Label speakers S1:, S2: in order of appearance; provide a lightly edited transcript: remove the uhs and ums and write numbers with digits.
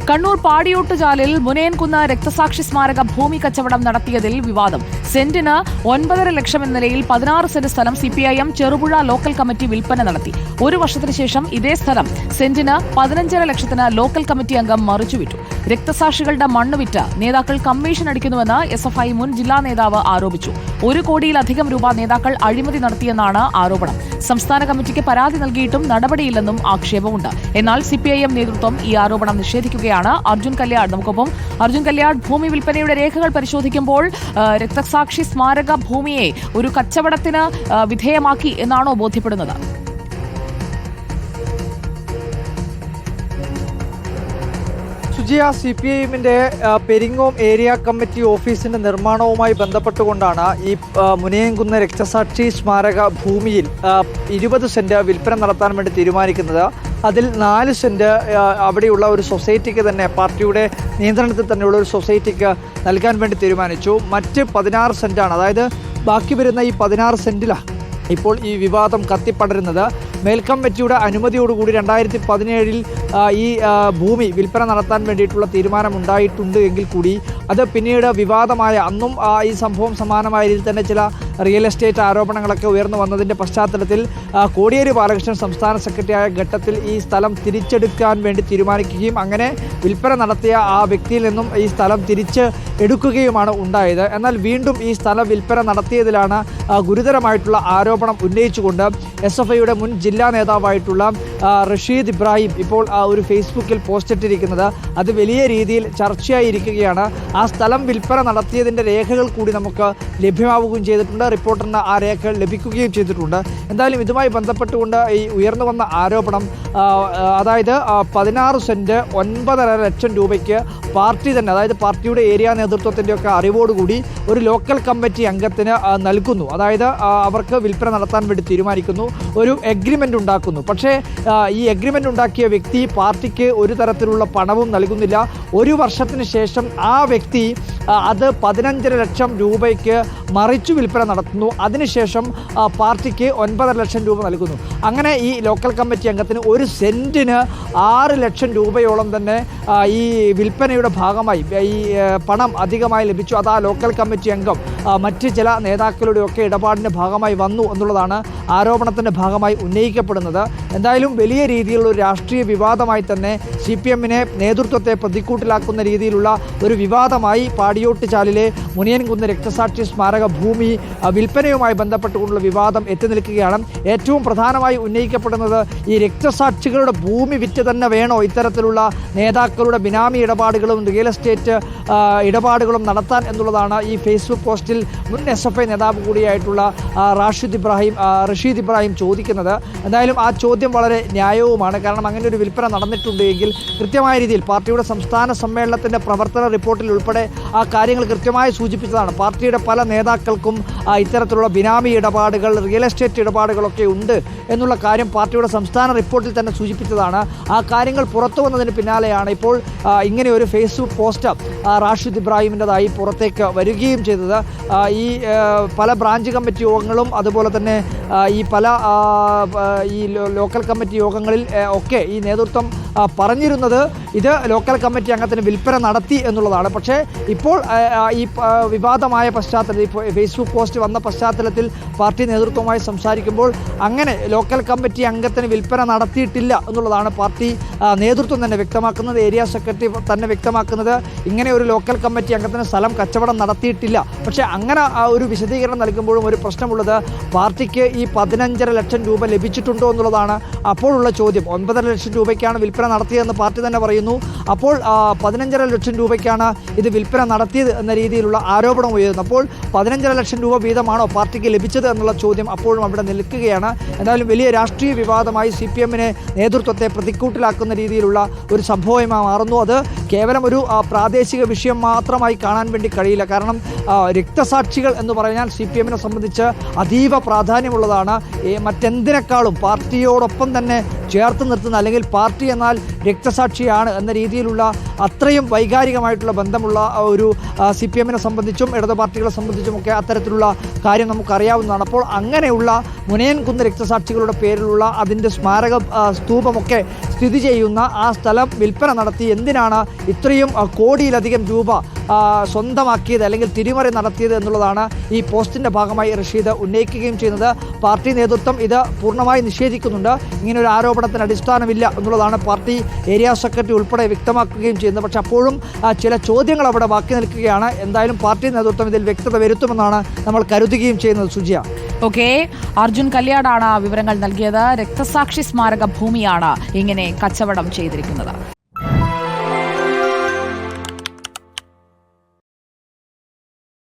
S1: കണ്ണൂർ പാടിയോട്ടുചാലിൽ മുനയൻകുന്ന് രക്തസാക്ഷി സ്മാരക ഭൂമി കച്ചവടം നടത്തിയതിൽ വിവാദം. സെന്റിന് 9.5 ലക്ഷം എന്ന നിലയിൽ 16 സെന്റ് സ്ഥലം CPIM ചെറുപുഴ ലോക്കൽ കമ്മിറ്റി വിൽപ്പന നടത്തി. ഒരു വർഷത്തിന് ശേഷം ഇതേ സ്ഥലം സെന്റിന് 15.5 ലക്ഷത്തിന് ലോക്കൽ കമ്മിറ്റി അംഗം മറിച്ചുവിറ്റു. രക്തസാക്ഷികളുടെ മണ്ണ് വിറ്റ് നേതാക്കൾ കമ്മീഷൻ അടിക്കുന്നുവെന്ന് SFI മുൻ ജില്ലാ നേതാവ് ആരോപിച്ചു. 1 കോടിയിലധികം രൂപ നേതാക്കൾ അഴിമതി നടത്തിയെന്നാണ് ആരോപണം. സംസ്ഥാന കമ്മിറ്റിക്ക് പരാതി നൽകിയിട്ടും നടപടിയില്ലെന്നും ആക്ഷേപമുണ്ട്. എന്നാൽ CPIM നേതൃത്വം ഈ ആരോപണം നിഷേധിക്കുകയാണ്. അർജുൻ കല്യാട് നമുക്കൊപ്പം. അർജുൻ കല്യാട്, ഭൂമി വിൽപ്പനയുടെ രേഖകൾ പരിശോധിക്കുമ്പോൾ രക്തസാക്ഷി സ്മാരക ഭൂമിയെ ഒരു കച്ചവടത്തിന് വിധേയമാക്കി എന്നാണോ ബോധ്യപ്പെടുന്നത്?
S2: സുജിയ, CPIMന്റെ പെരിങ്ങോം ഏരിയ കമ്മിറ്റി ഓഫീസിന്റെ നിർമ്മാണവുമായി ബന്ധപ്പെട്ടുകൊണ്ടാണ് ഈ മുനയൻകുന്ന് രക്തസാക്ഷി സ്മാരക ഭൂമിയിൽ 20 സെന്റ് വിൽപ്പന നടത്താൻ വേണ്ടി തീരുമാനിക്കുന്നത്. അതിൽ 4 സെന്റ് അവിടെയുള്ള ഒരു സൊസൈറ്റിക്ക് തന്നെ, പാർട്ടിയുടെ നിയന്ത്രണത്തിൽ തന്നെയുള്ള ഒരു സൊസൈറ്റിക്ക് നൽകാൻ വേണ്ടി തീരുമാനിച്ചു. മറ്റ് 16 സെന്റാണ്, അതായത് ബാക്കി വരുന്ന ഈ 16 സെന്റിലാണ് ഇപ്പോൾ ഈ വിവാദം കത്തിപ്പടരുന്നത്. മേൽക്കമ്മിറ്റിയുടെ അനുമതിയോടുകൂടി 2017 ഈ ഭൂമി വിൽപ്പന നടത്താൻ വേണ്ടിയിട്ടുള്ള തീരുമാനമുണ്ടായിട്ടുണ്ട് എങ്കിൽ കൂടി അത് പിന്നീട് വിവാദമായ, അന്നും ഈ സംഭവം സമാനമായ രീതിയിൽ തന്നെ ചില റിയൽ എസ്റ്റേറ്റ് ആരോപണങ്ങളൊക്കെ ഉയർന്നു വന്നതിൻ്റെ പശ്ചാത്തലത്തിൽ കോടിയേരി ബാലകൃഷ്ണൻ സംസ്ഥാന സെക്രട്ടറിയായ ഘട്ടത്തിൽ ഈ സ്ഥലം തിരിച്ചെടുക്കാൻ വേണ്ടി തീരുമാനിക്കുകയും അങ്ങനെ വിൽപ്പന നടത്തിയ ആ വ്യക്തിയിൽ നിന്നും ഈ സ്ഥലം തിരിച്ച് എടുക്കുകയുമാണ് ഉണ്ടായത്. എന്നാൽ വീണ്ടും ഈ സ്ഥലം വിൽപ്പന നടത്തിയതിലാണ് ഗുരുതരമായിട്ടുള്ള ആരോപണം ഉന്നയിച്ചുകൊണ്ട് SFIയുടെ മുൻ ജില്ലാ നേതാവായിട്ടുള്ള റഷീദ് ഇബ്രാഹിം ഇപ്പോൾ ഒരു ഫേസ്ബുക്കിൽ പോസ്റ്റ് ഇട്ടിരിക്കുന്നത്. അത് വലിയ രീതിയിൽ ചർച്ചയായിരിക്കുകയാണ്. ആ സ്ഥലം വിൽപ്പന നടത്തിയതിൻ്റെ രേഖകൾ കൂടി നമുക്ക് ലഭ്യമാവുകയും ചെയ്തിട്ടുണ്ട്. റിപ്പോർട്ടറിന് ആ രേഖകൾ ലഭിക്കുകയും ചെയ്തിട്ടുണ്ട്. എന്തായാലും ഇതുമായി ബന്ധപ്പെട്ടുകൊണ്ട് ഈ ഉയർന്നു വന്ന ആരോപണം, അതായത് 16 സെന്റ് 9.5 ലക്ഷം രൂപയ്ക്ക് പാർട്ടി തന്നെ, അതായത് പാർട്ടിയുടെ ഏരിയ നേതൃത്വത്തിൻ്റെയൊക്കെ അറിവോടുകൂടി ഒരു ലോക്കൽ കമ്മിറ്റി അംഗത്തിന് നൽകുന്നു. അതായത് അവർക്ക് വിൽപ്പന നടത്താൻ വേണ്ടി തീരുമാനിക്കുന്നു, ഒരു എഗ്രിമെൻ്റ് ഉണ്ടാക്കുന്നു. പക്ഷേ ഈ എഗ്രിമെൻ്റ് ഉണ്ടാക്കിയ വ്യക്തി പാർട്ടിക്ക് ഒരു തരത്തിലുള്ള പണവും നൽകുന്നില്ല. 1 വർഷത്തിന് ശേഷം ആ വ്യക്തി അത് 15.5 ലക്ഷം രൂപയ്ക്ക് മറിച്ചു വിൽപ്പന നടത്തുന്നു. അതിനുശേഷം പാർട്ടിക്ക് 9.5 ലക്ഷം രൂപ നൽകുന്നു. അങ്ങനെ ഈ ലോക്കൽ കമ്മിറ്റി അംഗത്തിന് ഒരു സെൻറ്റിന് 6 ലക്ഷം രൂപയോളം തന്നെ ഈ വിൽപ്പനയുടെ ഭാഗമായി ഈ പണം അധികമായി ലഭിച്ചു. അത് ആ ലോക്കൽ കമ്മിറ്റി അംഗം മറ്റ് ചില നേതാക്കളുടെയൊക്കെ ഇടപാടിൻ്റെ ഭാഗമായി വന്നു എന്നുള്ളതാണ് ആരോപണത്തിൻ്റെ ഭാഗമായി ഉന്നയിക്കപ്പെടുന്നത്. എന്തായാലും വലിയ രീതിയിലുള്ള ഒരു രാഷ്ട്രീയ വിവാദമായി തന്നെ CPIMനെ നേതൃത്വത്തെ പ്രതിക്കൂട്ടിലാക്കുന്ന രീതിയിലുള്ള ഒരു വിവാദമായി പാടിയോട്ടുചാലിലെ മുനയൻകുന്ന് രക്തസാക്ഷി സ്മാരക ഭൂമി വിൽപ്പനയുമായി ബന്ധപ്പെട്ടുകൊണ്ടുള്ള വിവാദം എത്തി നിൽക്കുകയാണ്. ഏറ്റവും പ്രധാനമായി ഉന്നയിക്കപ്പെടുന്നത് ഈ രക്തസാക്ഷികളുടെ ഭൂമി വിറ്റ് തന്നെ വേണോ ഇത്തരത്തിലുള്ള നേതാക്കളുടെ ബിനാമി ഇടപാടുകളും റിയൽ എസ്റ്റേറ്റ് ഇടപാടുകളും നടത്താൻ എന്നുള്ളതാണ് ഈ ഫേസ്ബുക്ക് പോസ്റ്റിൽ മുൻ SFI നേതാവ് കൂടിയായിട്ടുള്ള റഷീദ് ഇബ്രാഹിം ചോദിക്കുന്നത്. എന്തായാലും ആ ചോദ്യം വളരെ ന്യായവുമാണ്. കാരണം അങ്ങനെ ഒരു വിൽപ്പന നടന്നിട്ടുണ്ട് എങ്കിൽ കൃത്യമായ രീതിയിൽ പാർട്ടിയുടെ സംസ്ഥാന സമ്മേളനത്തിൻ്റെ പ്രവർത്തന റിപ്പോർട്ടിൽ ഉൾപ്പെടെ ആ കാര്യങ്ങൾ കൃത്യമായി സൂചിപ്പിച്ചതാണ്. പാർട്ടിയുടെ പല നേതാക്കൾക്കും ഇത്തരത്തിലുള്ള ബിനാമി ഇടപാടുകൾ, റിയൽ എസ്റ്റേറ്റ് ഇടപാടുകളൊക്കെ ഉണ്ട് എന്നുള്ള കാര്യം പാർട്ടിയുടെ സംസ്ഥാന റിപ്പോർട്ടിൽ തന്നെ സൂചിപ്പിച്ചതാണ്. ആ കാര്യങ്ങൾ പുറത്തു വന്നതിന് പിന്നാലെയാണ് ഇപ്പോൾ ഇങ്ങനെ ഒരു ഫേസ്ബുക്ക് പോസ്റ്റ് റാഷിദ് ഇബ്രാഹിമിൻ്റെതായി പുറത്തേക്ക് വരികയും ചെയ്തത്. ഈ പല ബ്രാഞ്ച് കമ്മിറ്റി യോഗങ്ങളും അതുപോലെ തന്നെ ഈ പല ഈ ലോക്കൽ കമ്മിറ്റി യോഗങ്ങളിൽ ഒക്കെ ഈ നേതൃത്വം പറഞ്ഞിരുന്നത് ഇത് ലോക്കൽ കമ്മിറ്റി അംഗത്തിന് വിൽപ്പന നടത്തി എന്നുള്ളതാണ്. പക്ഷേ ഇപ്പോൾ ഈ വിവാദമായ പശ്ചാത്തലത്തിൽ, ഫേസ്ബുക്ക് പോസ്റ്റ് വന്ന പശ്ചാത്തലത്തിൽ പാർട്ടി നേതൃത്വവുമായി സംസാരിക്കുമ്പോൾ അങ്ങനെ ലോക്കൽ കമ്മിറ്റി അംഗത്തിന് വിൽപ്പന നടത്തിയിട്ടില്ല എന്നുള്ളതാണ് പാർട്ടി നേതൃത്വം തന്നെ വ്യക്തമാക്കുന്നത്. ഏരിയ സെക്രട്ടറി തന്നെ വ്യക്തമാക്കുന്നത് ഇങ്ങനെ ഒരു ലോക്കൽ കമ്മിറ്റി അംഗത്തിന് സ്ഥലം കച്ചവടം നടത്തിയിട്ടില്ല. പക്ഷേ അങ്ങനെ ഒരു വിശദീകരണം നൽകുമ്പോഴും ഒരു പ്രശ്നമുള്ളത് പാർട്ടിക്ക് ഈ 15.5 ലക്ഷം രൂപ ലഭിച്ചിട്ടുണ്ടോ എന്നുള്ളതാണ് അപ്പോഴുള്ള ചോദ്യം. 9.5 ലക്ഷം രൂപയ്ക്കാണ് വിൽപ്പന നടത്തിയതെന്ന് പാർട്ടി തന്നെ പറയുന്നു. അപ്പോൾ 15.5 ലക്ഷം രൂപയ്ക്കാണ് ഇത് വിൽപ്പന നടത്തിയത് എന്ന രീതിയിലുള്ള ആരോപണം ഉയരുന്നു. അപ്പോൾ 15.5 ലക്ഷം രൂപ വീതമാണോ പാർട്ടിക്ക് ലഭിച്ചത് എന്നുള്ള ചോദ്യം അപ്പോഴും അവിടെ നിൽക്കുകയാണ്. എന്തായാലും വലിയ രാഷ്ട്രീയ വിവാദമായി CPIMനെ നേതൃത്വത്തെ പ്രതിക്കൂട്ടിലാക്കുന്ന രീതിയിലുള്ള ഒരു സംഭവമായി മാറുന്നു. അത് കേവലം ഒരു പ്രാദേശിക വിഷയം മാത്രമായി കാണാൻ വേണ്ടി കഴിയില്ല. കാരണം രക്തസാക്ഷികൾ എന്ന് പറഞ്ഞാൽ CPIMനെ സംബന്ധിച്ച് അതീവ പ്രാധാന്യമുള്ളതാണ്. മറ്റെന്തിനേക്കാളും പാർട്ടിയോടൊപ്പം തന്നെ ചേർത്ത് നിർത്തുന്ന, അല്ലെങ്കിൽ പാർട്ടി എന്നാൽ രക്തസാക്ഷിയാണ് എന്ന രീതിയിലുള്ള അത്രയും വൈകാരികമായിട്ടുള്ള ബന്ധമുള്ള ഒരു CPM-നെ സംബന്ധിച്ചും ഇടത് പാർട്ടികളെ സംബന്ധിച്ചുമൊക്കെ അത്തരത്തിലുള്ള കാര്യം നമുക്കറിയാവുന്നതാണ്. അപ്പോൾ അങ്ങനെയുള്ള മുനയൻകുന്ന് രക്തസാക്ഷികളുടെ പേരിലുള്ള അതിൻ്റെ സ്മാരക സ്തൂപമൊക്കെ സ്ഥിതി ചെയ്യുന്ന ആ സ്ഥലം വിൽപ്പന നടത്തി എന്തിനാണ് ഇത്രയും കോടിയിലധികം രൂപ സ്വന്തമാക്കിയത് അല്ലെങ്കിൽ തിരിമറി നടത്തിയത് എന്നുള്ളതാണ് ഈ പോസ്റ്റിൻ്റെ ഭാഗമായി റഷീദ് ഉന്നയിക്കുകയും ചെയ്യുന്നത്. പാർട്ടി നേതൃത്വം ഇത് പൂർണ്ണമായി നിഷേധിക്കുന്നുണ്ട്. ഇങ്ങനൊരു ആരോപണത്തിന് അടിസ്ഥാനമില്ല എന്നുള്ളതാണ് പാർട്ടി ഏരിയ സെക്രട്ടറി ഉൾപ്പെടെ വ്യക്തമാക്കുകയും ചെയ്യുന്നത്. പക്ഷേ അപ്പോഴും ചില ചോദ്യങ്ങൾ അവിടെ ബാക്കി നിൽക്കുകയാണ്. എന്തായാലും പാർട്ടി നേതൃത്വം ഇതിൽ വ്യക്തത വരുത്തുമെന്നാണ് നമ്മൾ കരുതുകയും ചെയ്യുന്നത്. സുജിയ.
S1: ഓക്കെ, അർജുൻ കല്യാടാണ് വിവരങ്ങൾ നൽകിയത്. രക്തസാക്ഷി സ്മാരക ഭൂമിയാണ് ഇങ്ങനെ കച്ചവടം ചെയ്തിരിക്കുന്നത്.